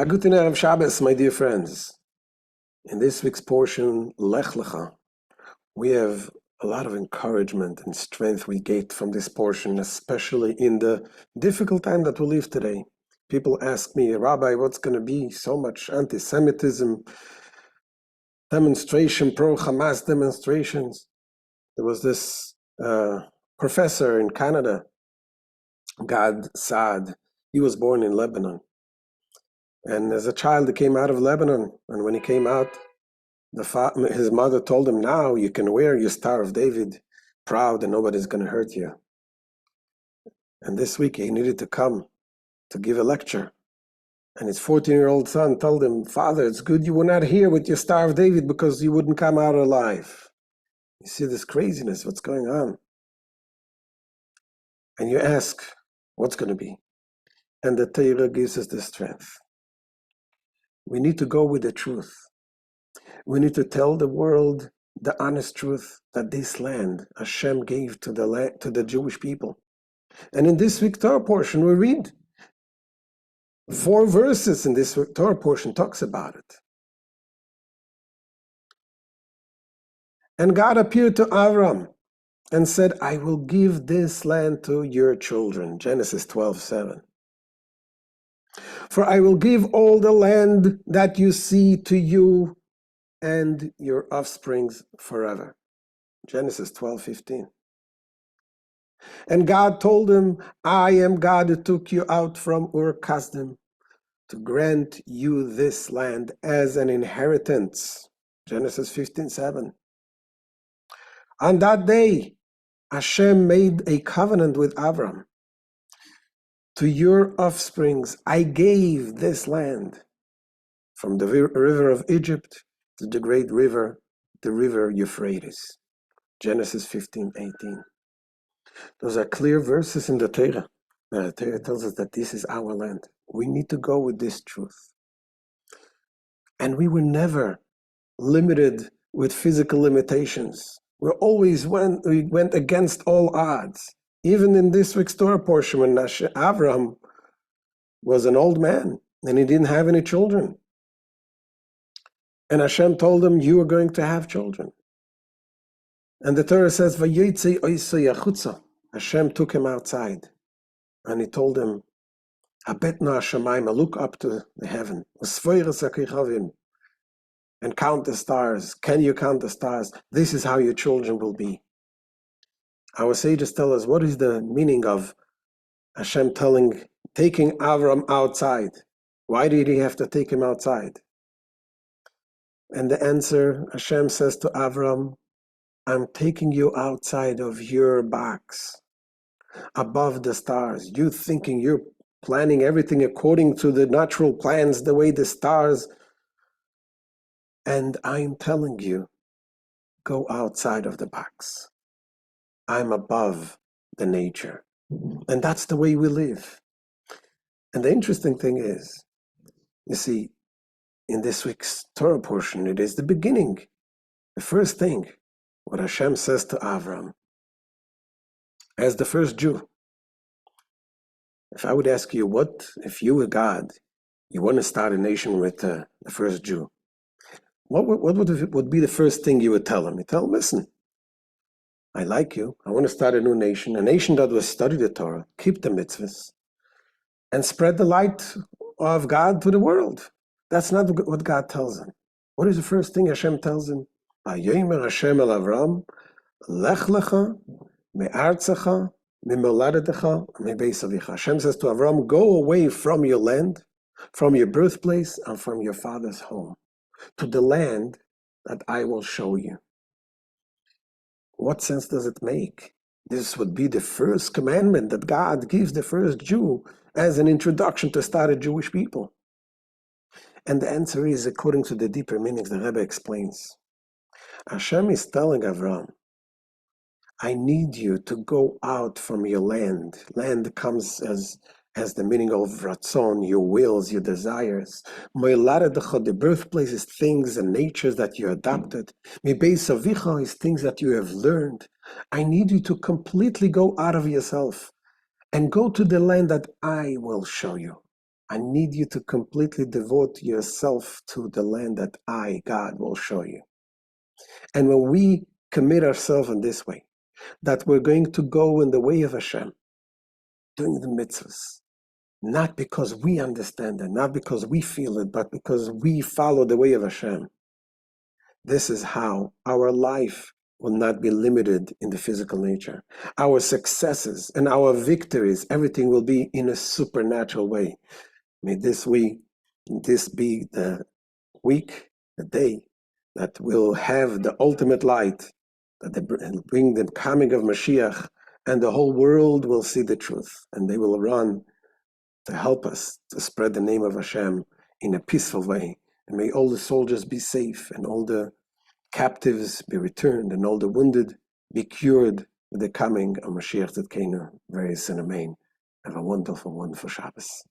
Guten Erev Shabbos, my dear friends. In this week's portion, Lecha, we have a lot of encouragement and strength we get from this portion, especially in the difficult time that we live today. People ask me, Rabbi, what's going to be so much anti-Semitism, demonstration, pro-Hamas demonstrations? There was this professor in Canada, Gad Saad. He was born in Lebanon. And as a child, he came out of Lebanon. And when he came out, his mother told him, now you can wear your Star of David proud and nobody's going to hurt you. And this week he needed to come to give a lecture. And his 14-year-old son told him, Father, it's good you were not here with your Star of David because you wouldn't come out alive. You see this craziness, what's going on? And you ask, what's going to be? And the Torah gives us the strength. We need to go with the truth. We need to tell the world the honest truth that this land Hashem gave to the Jewish people. And in this week's Torah portion, we read 4 verses in this Torah portion talks about it. And God appeared to Avram and said, I will give this land to your children. Genesis 12:7. For I will give all the land that you see to you and your offsprings forever. Genesis 12:15. And God told him, I am God who took you out from Ur Kasdim to grant you this land as an inheritance. Genesis 15:7. On that day, Hashem made a covenant with Avram. To your offsprings I gave this land, from the river of Egypt to the great river, the river Euphrates. Genesis 15:18. Those are clear verses in the Torah. The Torah tells us that this is our land. We need to go with this truth. And we were never limited with physical limitations. We went against all odds. Even in this week's Torah portion, when Avram was an old man and he didn't have any children. And Hashem told him, you are going to have children. And the Torah says, Vayotze oisei achutza. Hashem took him outside. And he told him, Habetna Hashemayim, look up to the heaven. And count the stars. Can you count the stars? This is how your children will be. Our sages tell us, what is the meaning of Hashem taking Avram outside? Why did he have to take him outside? And the answer, Hashem says to Avram, I'm taking you outside of your box, above the stars. You thinking you're planning everything according to the natural plans, the way the stars. And I'm telling you, go outside of the box. I'm above the nature. And that's the way we live. And the interesting thing is, you see, in this week's Torah portion, it is the beginning. The first thing, what Hashem says to Avram, as the first Jew. If I would ask you, what if you were God, you want to start a nation with the first Jew, what would be the first thing you would tell him? You tell him, listen, I like you. I want to start a new nation, a nation that will study the Torah, keep the mitzvahs, and spread the light of God to the world. That's not what God tells him. What is the first thing Hashem tells him? Vayomer Hashem el Avram, Lech Lecha, me'artzecha, me'moladetecha, me'beis avicha. Hashem says to Avram, go away from your land, from your birthplace, and from your father's home, to the land that I will show you. What sense does it make? This would be the first commandment that God gives the first Jew as an introduction to start a Jewish people. And the answer is, according to the deeper meanings the Rabbi explains. Hashem is telling Avram, I need you to go out from your land. Land comes as the meaning of ratzon, your wills, your desires. The birthplace is things and natures that you adopted. Beis avicha is things that you have learned. I need you to completely go out of yourself and go to the land that I will show you. I need you to completely devote yourself to the land that I, God, will show you. And when we commit ourselves in this way, that we're going to go in the way of Hashem, doing the mitzvahs, not because we understand it, not because we feel it, but because we follow the way of Hashem. This is how our life will not be limited in the physical nature. Our successes and our victories, everything will be in a supernatural way. May this be the week, the day that will have the ultimate light, that they bring the coming of Mashiach, and the whole world will see the truth, and they will run to help us to spread the name of Hashem in a peaceful way. And may all the soldiers be safe, and all the captives be returned, and all the wounded be cured with the coming of Mashiach Tzidkenu very soon. Amen. Have a wonderful, wonderful Shabbos.